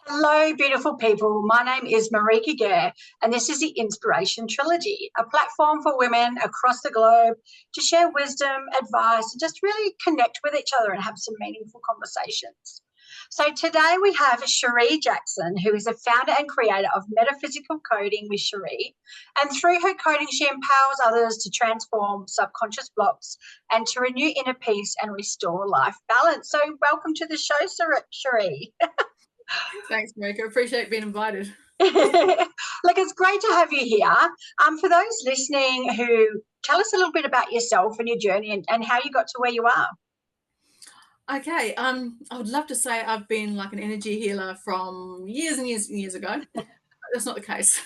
Hello, beautiful people. My name is Marika Gare, and this is the Inspiration Trilogy, a platform for women across the globe to share wisdom, advice, and just really connect with each other and have some meaningful conversations. So today we have Cherie Jackson, who is a founder and creator of Metaphysical Coding with Cherie. And through her coding, she empowers others to transform subconscious blocks and to renew inner peace and restore life balance. So welcome to the show, Cherie. Thanks, Marika. Appreciate being invited. Look, it's great to have you here. For those listening, who tell us a little bit about yourself and your journey and how you got to where you are. Okay, I would love to say I've been like an energy healer from years and years and years ago. That's not the case.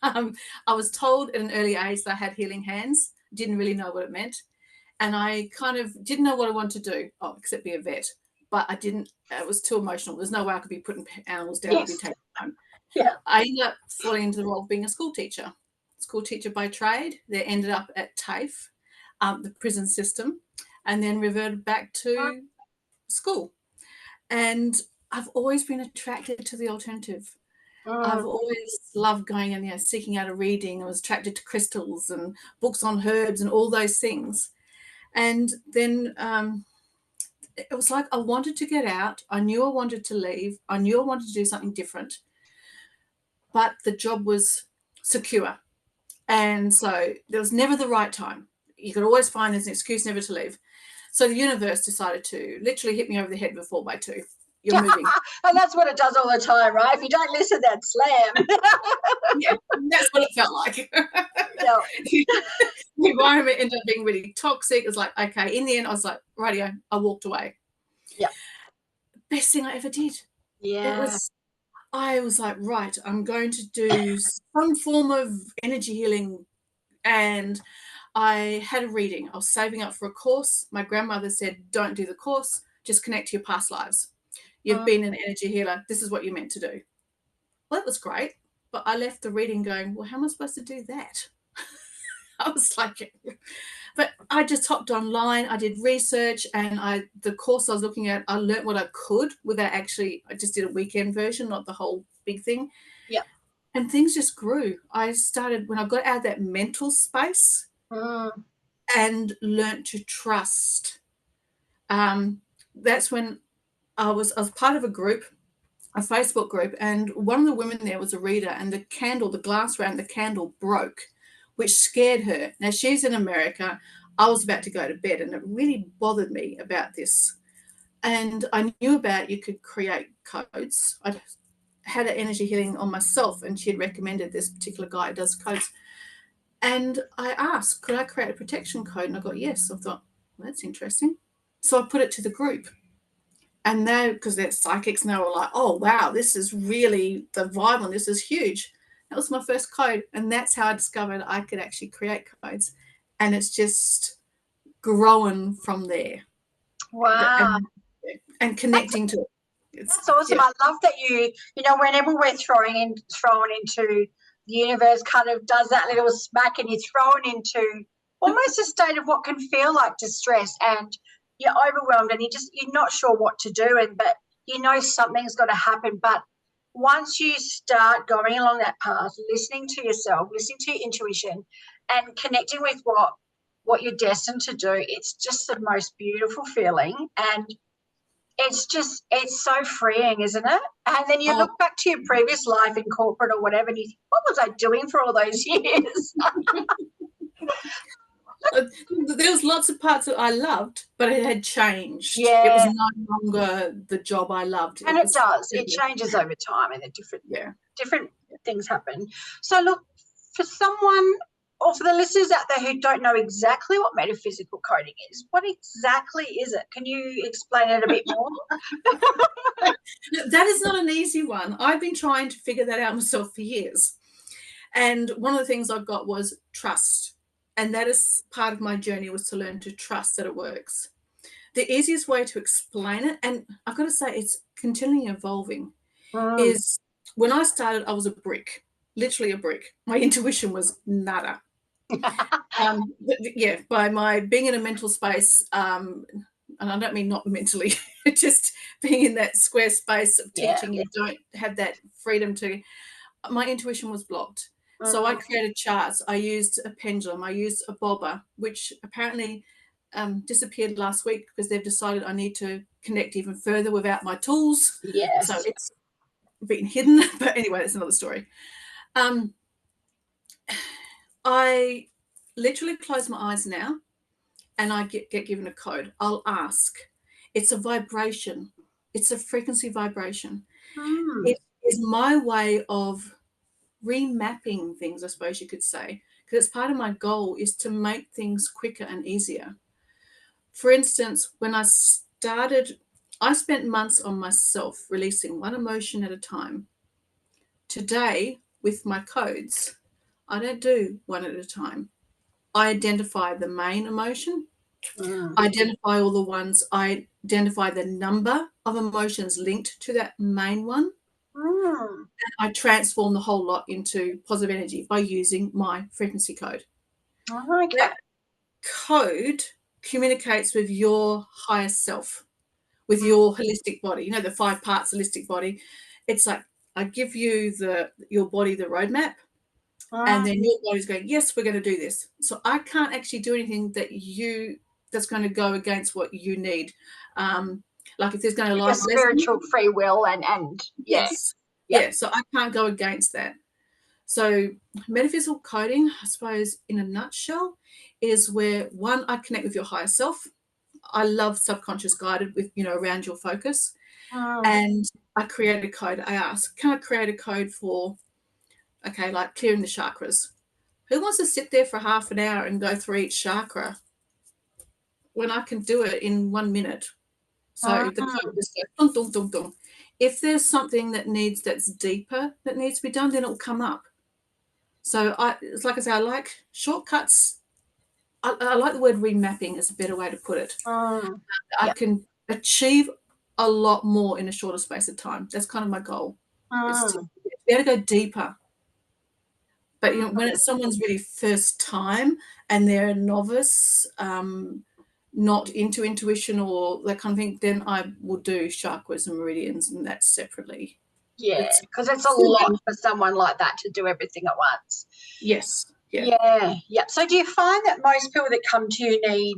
I was told at an early age that I had healing hands. Didn't really know what it meant. And I kind of didn't know what I wanted to do, except be a vet. But I didn't, it was too emotional. There's no way I could be putting animals down and be taken home. Yeah. I ended up falling into the role of being a school teacher by trade. They ended up at TAFE, the prison system, and then reverted back to school. And I've always been attracted to the alternative. I've always loved going and seeking out a reading. I was attracted to crystals and books on herbs and all those things. And then it was like I wanted to get out. I knew I wanted to leave. I knew I wanted to do something different. But the job was secure. And so there was never the right time. You could always find there's an excuse never to leave. So the universe decided to literally hit me over the head with a 4x2. You're moving. And that's what it does all the time, right? If you don't listen, then slam. Yeah, that's what it felt like. Yeah. The environment ended up being really toxic. It was like, okay, in the end, I was like, radio, I walked away. Yeah. Best thing I ever did. Yeah. I was like, right, I'm going to do some form of energy healing. And I had a reading. I was saving up for a course. My grandmother said, don't do the course, just connect to your past lives. You've been an energy healer. This is what you're meant to do. Well, that was great. But I left the reading going, well, how am I supposed to do that? I was like, but I just hopped online. I did research, and the course I was looking at, I learned what I could without actually, I just did a weekend version, not the whole big thing. Yeah. And things just grew. I started, when I got out of that mental space and learned to trust, that's when I was part of a group, a Facebook group, and one of the women there was a reader, and the glass around the candle broke, which scared her. Now, she's in America. I was about to go to bed, and it really bothered me about this. And I knew about you could create codes. I had an energy healing on myself, and she had recommended this particular guy who does codes. And I asked, could I create a protection code? And I got yes. I thought, well, that's interesting. So I put it to the group. And they, because they're psychics, and they were like, oh, wow, this is really, the vibe on this is huge. That was my first code. And that's how I discovered I could actually create codes. And it's just growing from there. Wow. And connecting to it. That's awesome. Yeah. I love that whenever we're thrown into the universe kind of does that little smack, and you're thrown into almost a state of what can feel like distress, and you're overwhelmed, and you're not sure what to do, but something's got to happen. But once you start going along that path, listening to yourself, listening to your intuition, and connecting with what you're destined to do, it's just the most beautiful feeling. And it's so freeing, isn't it? And then you look back to your previous life in corporate or whatever, and you think, what was I doing for all those years? There was lots of parts that I loved, but it had changed. Yeah. It was no longer the job I loved. And it does. It changes over time, and different things happen. So look, for someone, or for the listeners out there who don't know exactly what metaphysical coding is, what exactly is it? Can you explain it a bit more? That is not an easy one. I've been trying to figure that out myself for years. And one of the things I got was trust. And that is part of my journey, was to learn to trust that it works. The easiest way to explain it, and I've got to say it's continually evolving, is when I started, I was a brick, literally a brick. My intuition was nada. By my being in a mental space, and I don't mean not mentally, just being in that square space of teaching, Yeah. you don't have that freedom to. My intuition was blocked. So I created charts. I used a pendulum. I used a bobber, which apparently disappeared last week because they've decided I need to connect even further without my tools. Yes. So it's been hidden. But anyway, that's another story. I literally close my eyes now and I get given a code. I'll ask. It's a vibration. It's a frequency vibration. It is my way of remapping things, I suppose you could say, because it's part of my goal is to make things quicker and easier. For instance, when I started, I spent months on myself releasing one emotion at a time. Today, with my codes, I don't do one at a time. I identify the main emotion. I identify all the ones. I identify the number of emotions linked to that main one. And I transform the whole lot into positive energy by using my frequency code. Okay. That code communicates with your higher self, with your holistic body. You know, the 5 parts holistic body. It's like I give you your body the roadmap, and then your body's going, yes, we're going to do this. So I can't actually do anything that's going to go against what you need. Like if there's going to Your spiritual free will and yes. Yeah, so I can't go against that. So metaphysical coding, I suppose, in a nutshell, is where, one, I connect with your higher self. I love subconscious guided with, around your focus. And I create a code. I ask, can I create a code for, like clearing the chakras? Who wants to sit there for half an hour and go through each chakra when I can do it in 1 minute? So the code just goes dum, dum, dum, dum. If there's something that's deeper that needs to be done, then it'll come up. So it's like I say, I like shortcuts. I like the word remapping is a better way to put it. I can achieve a lot more in a shorter space of time. That's kind of my goal. Is to be able to go deeper. But when it's someone's really first time and they're a novice, not into intuition or that kind of thing, then I will do chakras and meridians and that separately. Yeah, because it's a lot for someone like that to do everything at once. Yes. Yeah. So do you find that most people that come to you need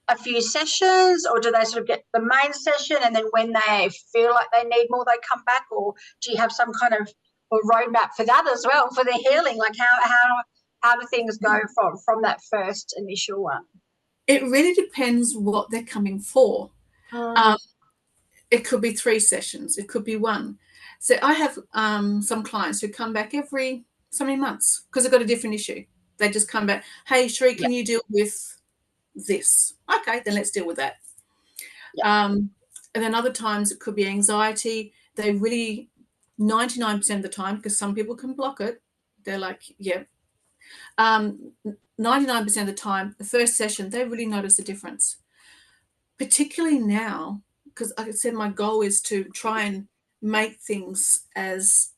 a few sessions, or do they sort of get the main session and then when they feel like they need more, they come back? Or do you have some kind of a roadmap for that as well, for their healing? Like how do things go from that first initial one? It really depends what they're coming for. It could be 3 sessions. It could be 1. So I have some clients who come back every so many months because they've got a different issue. They just come back, hey, Cherie, can you deal with this? Okay, then let's deal with that. And then other times it could be anxiety. They really, 99% of the time, because some people can block it, they're like, 99% of the time, the first session, they really notice a difference. Particularly now, because like I said, my goal is to try and make things as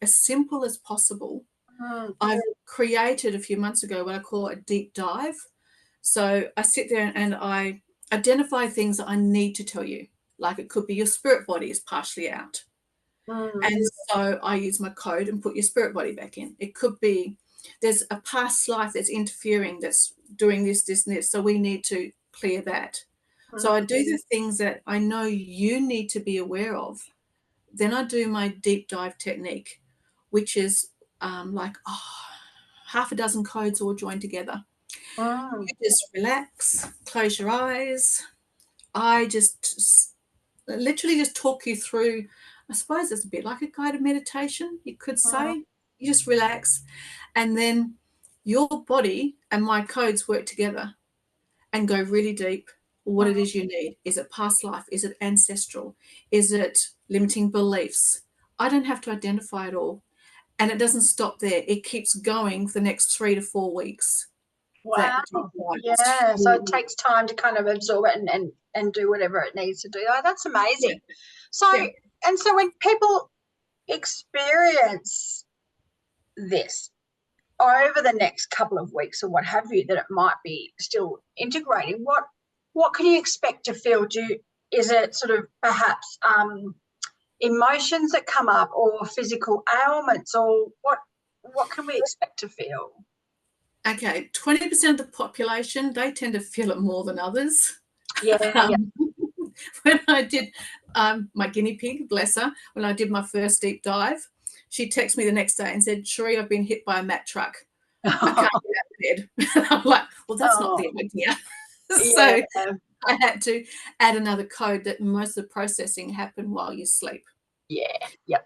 simple as possible. I've created a few months ago what I call a deep dive. So I sit there and I identify things that I need to tell you. Like it could be your spirit body is partially out. And so I use my code and put your spirit body back in. It could be there's a past life that's interfering, that's doing this, this, and this. So we need to clear that. So I do the things that I know you need to be aware of. Then I do my deep dive technique, which is half a dozen codes all joined together. You just relax, close your eyes. I just literally just talk you through, I suppose it's a bit like a guided meditation, you could say. You just relax, and then your body and my codes work together and go really deep. What it is you need. Is it past life? Is it ancestral? Is it limiting beliefs? I don't have to identify it all. And it doesn't stop there. It keeps going for the next 3 to 4 weeks. Wow. Yeah. So it takes time to kind of absorb it and do whatever it needs to do. Oh, that's amazing. So when people experience this over the next couple of weeks or what have you, that it might be still integrating, what can you expect to feel? Is it sort of perhaps emotions that come up, or physical ailments, or what can we expect to feel? Okay, 20% of the population, they tend to feel it more than others. Yeah, yeah. When I did my guinea pig, bless her, when I did my first deep dive, she texted me the next day and said, Cherie, I've been hit by a Mack truck. I can't get out of bed. I'm like, well, that's not the idea. So Yeah, I had to add another code that most of the processing happened while you sleep. yeah.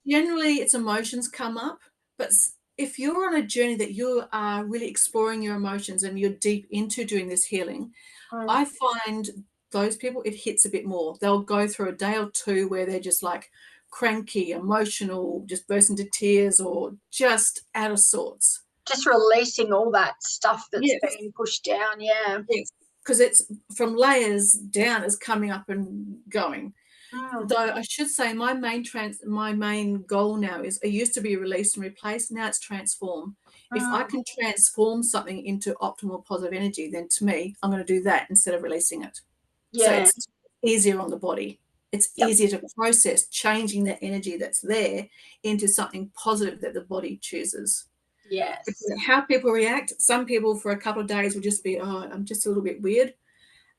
Generally, it's emotions come up, but if you're on a journey that you are really exploring your emotions and you're deep into doing this healing, I find those people, it hits a bit more. They'll go through a day or two where they're just like cranky, emotional, just burst into tears, or just out of sorts. Just releasing all that stuff that's Yes. been pushed down. Yeah. Yes, because it's from layers down, is coming up and going. Though I should say my main goal now is, it used to be release and replace, now it's transform. If I can transform something into optimal positive energy, then to me, I'm going to do that instead of releasing it. So Yeah. it's easier on the body. It's easier to process changing that energy that's there into something positive that the body chooses. Yes. Because how people react, some people for a couple of days will just be, oh, I'm just a little bit weird.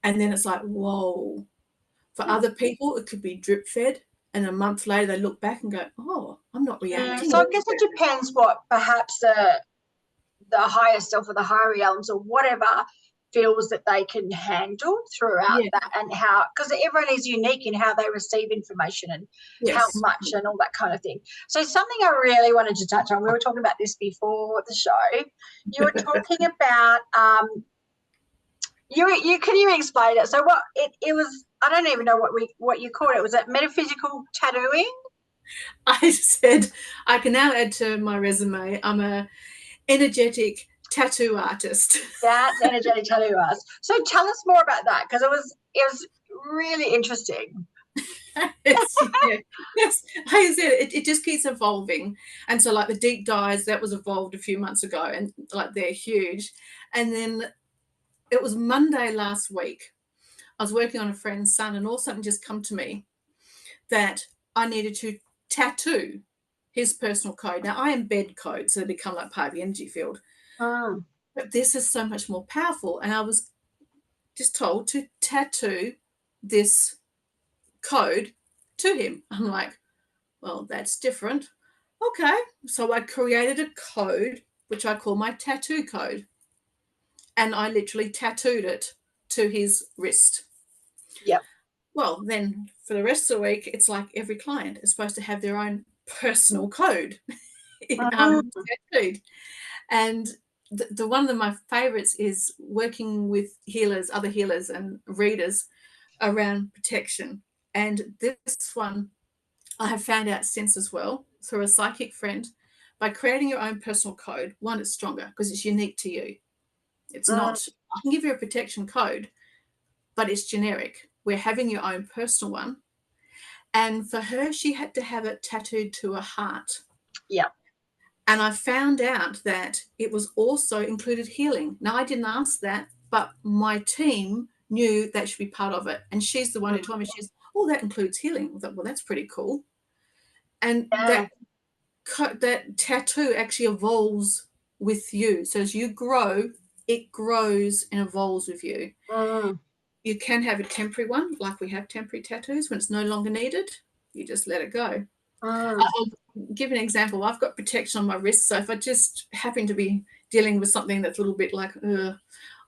And then it's like, whoa. For other people, it could be drip fed. And a month later, they look back and go, oh, I'm not reacting. So I guess it depends what perhaps the higher self or the higher realms or whatever feels that they can handle throughout that, and how, because everyone is unique in how they receive information and how much and all that kind of thing. So something I really wanted to touch on, we were talking about this before the show. You were talking about can you explain it? So what it was, I don't even know what you called it. Was it metaphysical tattooing? I said I can now add to my resume, I'm a energetic tattoo artist. That's energetic tattoo artist. So tell us more about that, because it was really interesting. Yes, like I said, it just keeps evolving. And so like the deep dives, that was evolved a few months ago, and like they're huge. And then it was Monday last week, I was working on a friend's son, and all of a sudden just come to me that I needed to tattoo his personal code. Now I embed codes, so they become like part of the energy field. But this is so much more powerful. And I was just told to tattoo this code to him. I'm like, well, that's different. Okay. So I created a code, which I call my tattoo code. And I literally tattooed it to his wrist. Yep. Well, then for the rest of the week, it's like every client is supposed to have their own personal code tattooed. And the one of my favorites is working with healers, other healers and readers around protection. And this one I have found out since as well through a psychic friend, by creating your own personal code, one, it's stronger because it's unique to you. It's not, I can give you a protection code, but it's generic. We're having your own personal one. And for her, she had to have it tattooed to her heart. Yeah. And I found out that it was also included healing. Now, I didn't ask that, but my team knew that should be part of it. And she's the one who told me, she's, oh, that includes healing. I thought, well, that's pretty cool. And that tattoo actually evolves with you. So as you grow, it grows and evolves with you. You can have a temporary one, like we have temporary tattoos. When it's no longer needed, you just let it go. I'll give an example. I've got protection on my wrist, so if I just happen to be dealing with something that's a little bit like,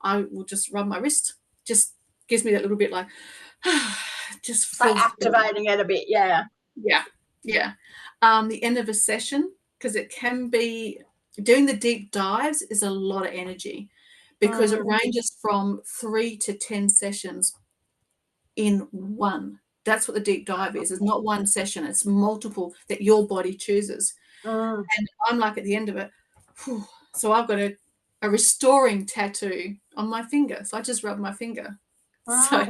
I will just rub my wrist. Just gives me that little bit like, just like activating it a bit. Yeah. The end of a session, because it can be, doing the deep dives is a lot of energy, because it ranges from 3 to 10 sessions in one. That's what the deep dive is. It's not one session, it's multiple that your body chooses. And I'm like at the end of it, so I've got a restoring tattoo on my finger. So I just rub my finger. So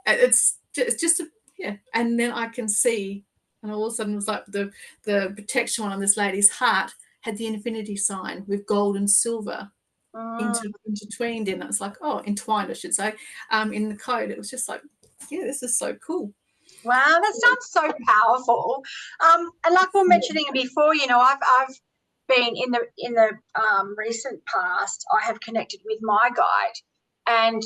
it's just and then I can see, and all of a sudden it was like the protection one on this lady's heart had the infinity sign with gold and silver. intertwined in. It's like, oh, entwined, I should say, in the code. It was just like, yeah, this is so cool. Wow, that sounds so powerful. And like we were mentioning before, you know, I've been in the recent past, I have connected with my guide, and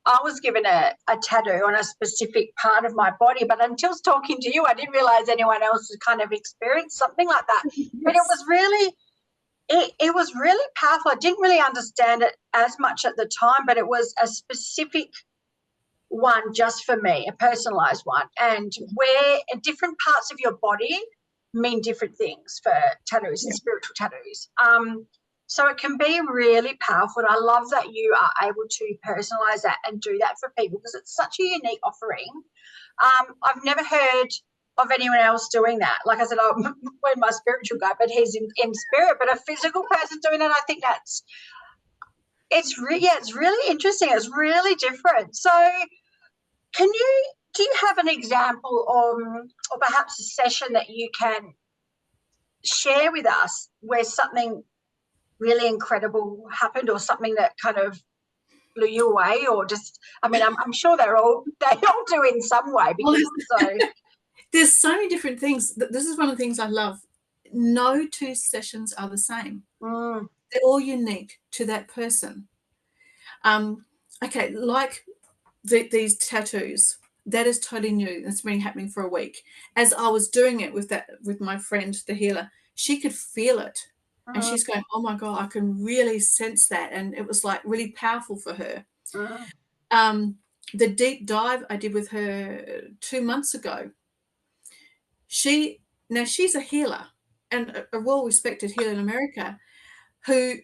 I was given a tattoo on a specific part of my body, but until talking to you, I didn't realize anyone else had kind of experienced something like that. Yes. But it was really, it was really powerful. I didn't really understand it as much at the time, but it was a specific one just for me, a personalized one, and where different parts of your body mean different things for tattoos and spiritual tattoos. So it can be really powerful. And I love that you are able to personalize that and do that for people, because it's such a unique offering. I've never heard of anyone else doing that. Like I said, we're my spiritual guy, but he's in spirit, but a physical person doing it, I think it's really interesting. It's really different. So do you have an example or perhaps a session that you can share with us where something really incredible happened, or something that kind of blew you away, or just, I mean, I'm sure they all do in some way, because there's so many different things. This is one of the things I love. No two sessions are the same. They're all unique to that person. Okay, like these tattoos, that is totally new. It's been happening for a week. As I was doing it with my friend, the healer, she could feel it. And she's going, oh my God, I can really sense that. And it was like really powerful for her. The deep dive I did with her 2 months ago, she's a healer, and a well-respected healer in America, who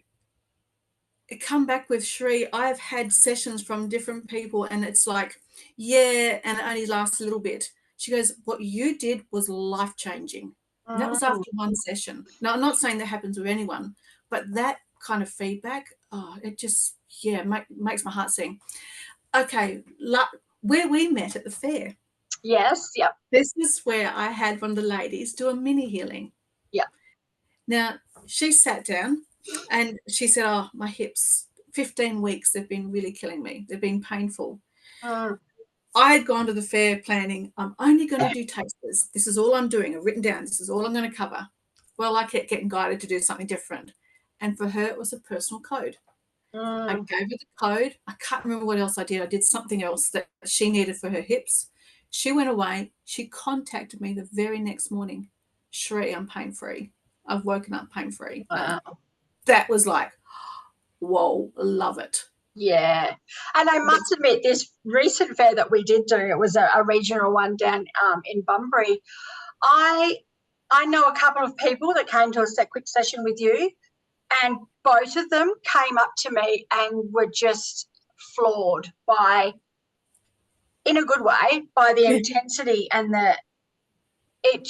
come back with, Cherie, I've had sessions from different people, and it's like, yeah, and it only lasts a little bit. She goes, what you did was life-changing. And that was after one session. Now, I'm not saying that happens with anyone, but that kind of feedback, it just, makes my heart sing. Okay, where we met at the fair. Yes, yep. This is where I had one of the ladies do a mini healing. Yep. Now, she sat down and she said, oh, my hips, 15 weeks, they've been really killing me. They've been painful. I had gone to the fair planning, I'm only going to do tasters. This is all I'm doing. I've written down, this is all I'm going to cover. Well, I kept getting guided to do something different. And for her, it was a personal code. I gave her the code. I can't remember what else I did. I did something else that she needed for her hips. She went away. She contacted me the very next morning. Cherie, I'm pain-free. I've woken up pain-free. Wow. That was like, whoa, love it. Yeah. And I must admit, this recent fair that we did do, it was a regional one down in Bunbury. I know a couple of people that came to a quick session with you, and both of them came up to me and were just floored by, in a good way, by the intensity, and it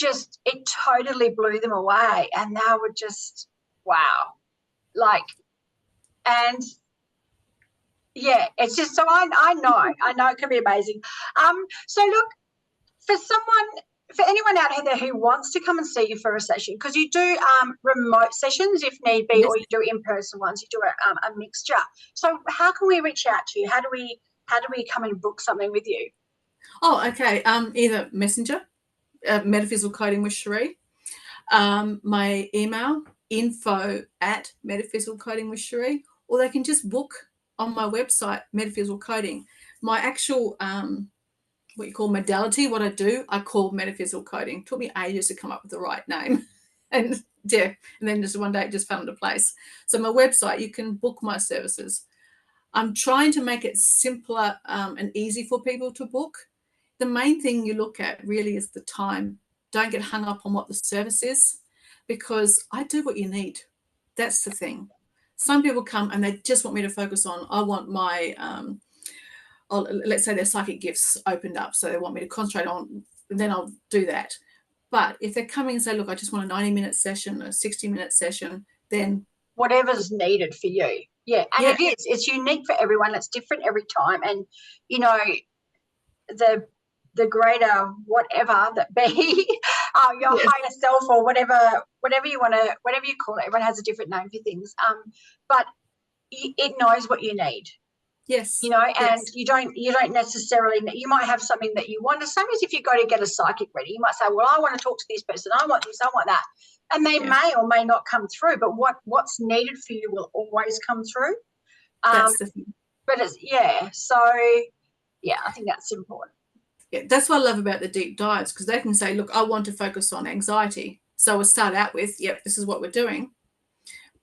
totally blew them away, and they were just, wow. Like, and yeah, it's just, so I know it can be amazing. So look, for anyone out there who wants to come and see you for a session, because you do remote sessions if need be, or you do in-person ones, you do a mixture. So how can we reach out to you? How do we come and book something with you? Oh, okay. Either Messenger, Metaphysical Coding with Cherie, my email, info@Metaphysical Coding with Cherie, or they can just book on my website, Metaphysical Coding. My actual what you call modality, what I do, I call Metaphysical Coding. It took me ages to come up with the right name. And then just one day it just fell into place. So my website, you can book my services. I'm trying to make it simpler and easy for people to book. The main thing you look at really is the time. Don't get hung up on what the service is, because I do what you need. That's the thing. Some people come and they just want me to focus on, I want my, let's say their psychic gifts opened up, so they want me to concentrate on, then I'll do that. But if they're coming and say, look, I just want a 90-minute session, a 60-minute session, then whatever's needed for you. Yeah, and it's unique for everyone. It's different every time. And, you know, the greater whatever that be, your higher self, or whatever you want to, whatever you call it. Everyone has a different name for things. But it knows what you need. Yes. You know, and yes. you don't necessarily, you might have something that you want. The same as if you go to get a psychic reading, you might say, well, I want to talk to this person, I want this, I want that. And they may or may not come through, but what's needed for you will always come through. That's the thing. But it's, so yeah, I think that's important. Yeah, that's what I love about the deep dives, because they can say, look, I want to focus on anxiety. So we'll start out with, yep, this is what we're doing.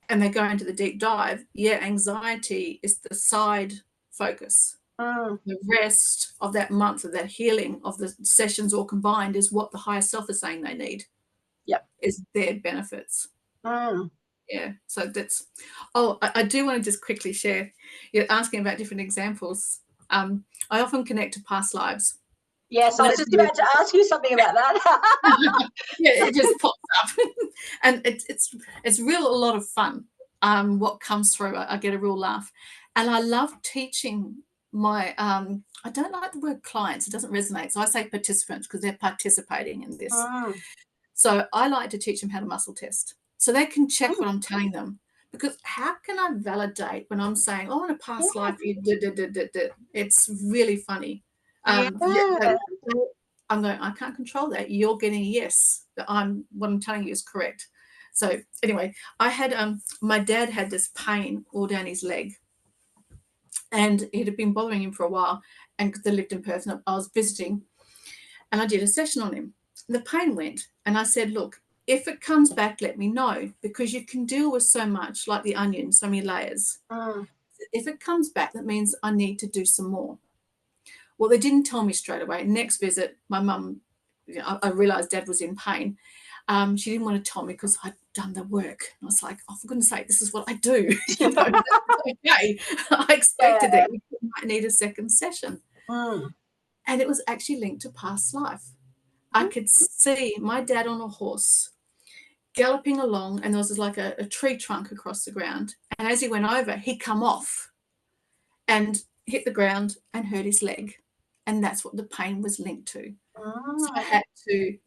And they go into the deep dive. Yeah, anxiety is the side focus. The rest of that month, of that healing, of the sessions all combined, is what the higher self is saying they need. Yep. Is their benefits. Yeah. So that's, I do want to just quickly share, you're asking about different examples. I often connect to past lives. Yes, I was just about to ask you something about that. Yeah, it just pops up. And it's a lot of fun. What comes through, I get a real laugh. And I love teaching my, I don't like the word clients, it doesn't resonate. So I say participants, because they're participating in this. So I like to teach them how to muscle test, so they can check what I'm telling them. Because how can I validate when I'm saying, oh, in a past life, you did. It's really funny. I'm going, I can't control that. You're getting a yes, that what I'm telling you is correct. So anyway, I had, my dad had this pain all down his leg, and it had been bothering him for a while. And because they lived in Perth, and I was visiting, and I did a session on him. The pain went, and I said, look, if it comes back, let me know, because you can deal with so much, like the onion, so many layers. If it comes back, that means I need to do some more. Well, they didn't tell me straight away. Next visit, my mum, I realised Dad was in pain. She didn't want to tell me because I'd done the work. And I was like, oh, for goodness sake, this is what I do. Okay. I expected that you might need a second session. And it was actually linked to past life. I could see my dad on a horse galloping along, and there was like a tree trunk across the ground. And as he went over, he come off and hit the ground and hurt his leg. And that's what the pain was linked to. So I had to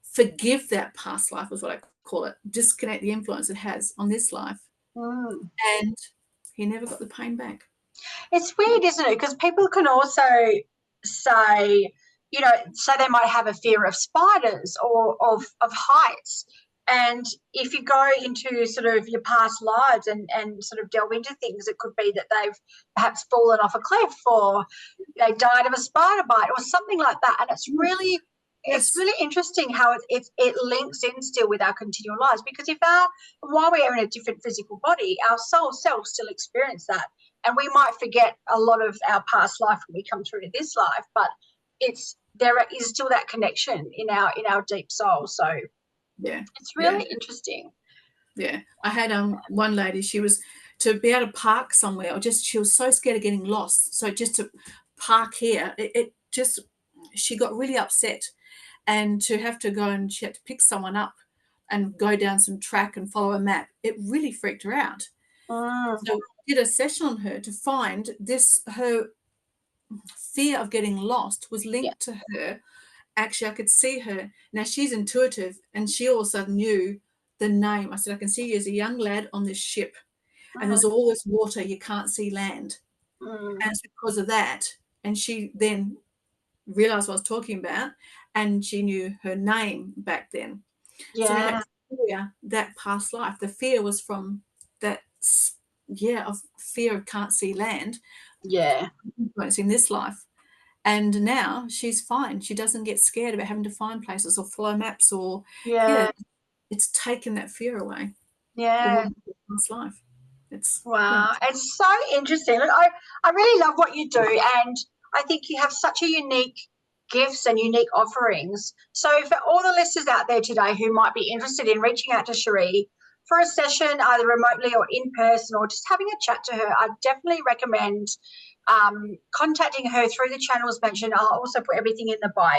forgive that past life, is what I call it, disconnect the influence it has on this life. And he never got the pain back. It's weird, isn't it? Because people can also say, say they might have a fear of spiders or of heights. And if you go into sort of your past lives and sort of delve into things, it could be that they've perhaps fallen off a cliff, or they died of a spider bite or something like that. And it's really interesting how it links in still with our continual lives, because while we are in a different physical body, our soul self still experience that. And we might forget a lot of our past life when we come through to this life, but there is still that connection in our deep soul. So yeah, it's really interesting. Yeah, I had one lady. She was to be able to park somewhere, or she was so scared of getting lost. So just to park here, she got really upset, and to have to go, and she had to pick someone up and go down some track and follow a map. It really freaked her out. So we did a session on her to find this. Her fear of getting lost was linked to her. Actually, I could see her. Now, she's intuitive, and she all of a sudden knew the name. I said, I can see you as a young lad on this ship, and there's all this water, you can't see land. And it's because of that. And she then realised what I was talking about, and she knew her name back then. Yeah. So that past life, the fear was from that, of fear of can't see land. Yeah. Influencing this life. And now she's fine. She doesn't get scared about having to find places or follow maps or it's taken that fear away. Yeah. Past life. It's It's so interesting. Look, I really love what you do, and I think you have such a unique gifts and unique offerings. So for all the listeners out there today who might be interested in reaching out to Cherie for a session, either remotely or in person, or just having a chat to her, I definitely recommend contacting her through the channels mentioned. I'll also put everything in the bio.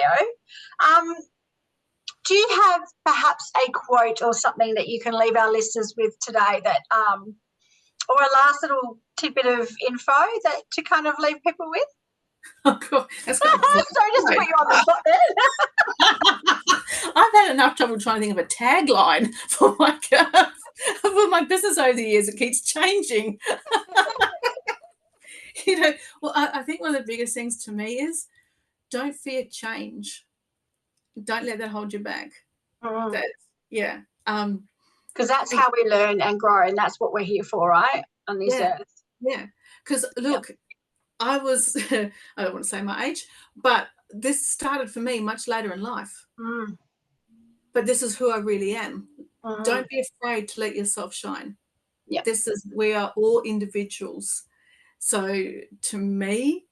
Do you have perhaps a quote or something that you can leave our listeners with today, that or a last little tidbit of info to kind of leave people with? Oh, God. Sorry, just to put you on the spot there. I've had enough trouble trying to think of a tagline for my with my business over the years, it keeps changing. Well, I think one of the biggest things to me is don't fear change. Don't let that hold you back. Mm. Yeah. Because that's how we learn and grow, and that's what we're here for, right? On this earth. Yeah. Because look, I was, I don't want to say my age, but this started for me much later in life. Mm. But this is who I really am. Mm. Don't be afraid to let yourself shine. Yeah. We are all individuals. So to me,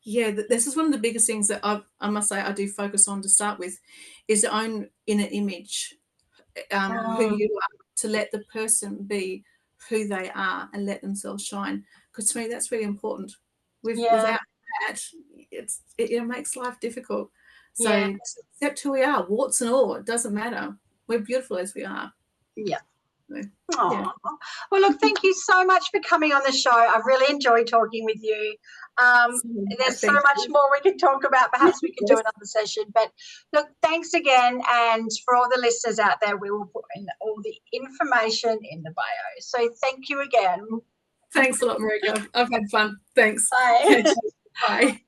this is one of the biggest things that I must say I do focus on to start with, is your own inner image, who you are, to let the person be who they are and let themselves shine. Because to me, that's really important. Without that, it makes life difficult. So accept who we are, warts and all. It doesn't matter. We're beautiful as we are. Yeah. So, yeah. Well, look, thank you so much for coming on the show. I've really enjoyed talking with you. There's so much more we can talk about. Perhaps we can do another session. But look, thanks again. And for all the listeners out there, we will put in all the information in the bio. So thank you again. Thanks a lot, Marika. I've had fun. Thanks. Bye. Bye.